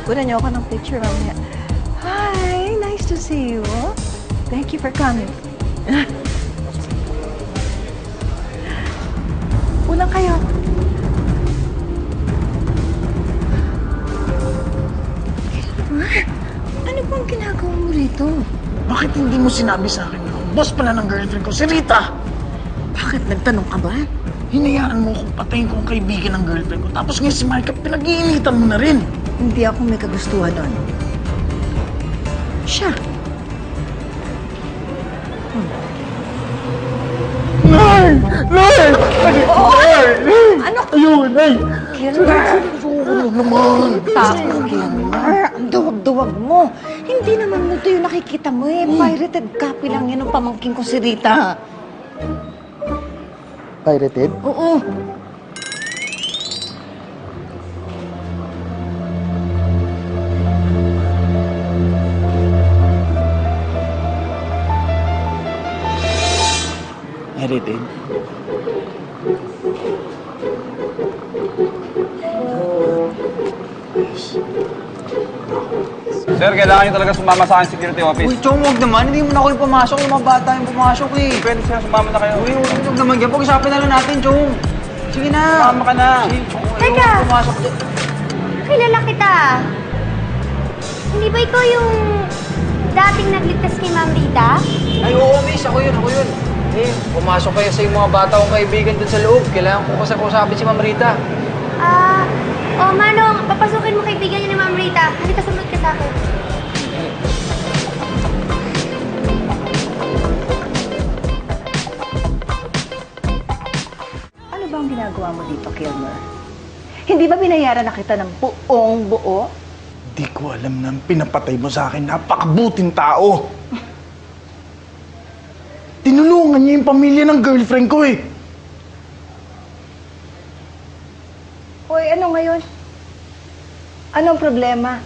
Kunan niyo ako ng picture mamaya. Hi! Nice to see you. Thank you for coming. Unang kayo. Ano bang ginagawa mo rito? Bakit hindi mo sinabi sa akin na ang boss pala ng girlfriend ko, si Rita? Bakit nagtanong ka ba? Hinayaan mo kung patayin ko ang kaibigan ng girlfriend ko. Tapos ngayon si Micah, pinag-iinitan mo na rin. Hindi ako may kagustuhan nun. Siya. Nay! Nay! Nay! Ano? Ayun, Nay! Kilmer! Sukulog naman! Tako, Kilmer! Ang duwag-duwag mo. Hindi naman multo yung nakikita mo eh. Pirated copy lang yan ng pamangking ko si Rita. Pirated? Oo. Pirated? Sir, kailangan nyo talaga sumama sa akin security office. Uy, Chong, huwag naman. Hindi mo na ako yung pumasok. Yung mga bata yung pumasok eh. Pwede sir, sumama na kayo. Uy, huwag naman yan. Pag-usapin na lang natin, Chong. Sige na. Sumama ka na. Sige, Chong. Teka! Ayaw pumasok dyan. Kilala kita. Hindi ba ikaw yung dating nagligtas kay Ma'am Rita? Ay, oo, miss. Ako yun, ako yun. Eh, pumasok kayo sa yung mga bata kong kaibigan dun sa loob. Kailangan ko kasi kausapin si Ma'am Rita. Manong, papasukin mo kaibigan niya ni Ma'am Rita. Halika, sumunod ka sa akin. Ano ba ang ginagawa mo dito, Kilmer? Hindi ba binayaran na kita ng buong buo? Di ko alam na ang pinapatay mo sa akin. Napakabuting tao. Tinulungan niya yung pamilya ng girlfriend ko eh. Hoy, ano ngayon? Anong problema?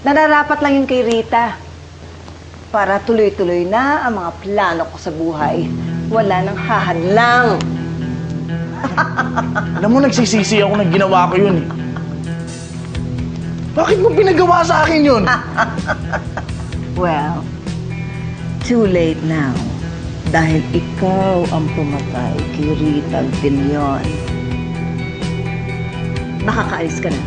Nararapat lang yun kay Rita. Para tuloy-tuloy na ang mga plano ko sa buhay. Wala nang hahadlang. Alam mo, nagsisisi ako na ginawa ko yun eh. Bakit mo pinagawa sa akin yun? Well, too late now. Dahil ikaw ang pumatay kay Rita Villion. Makakaalis ka na.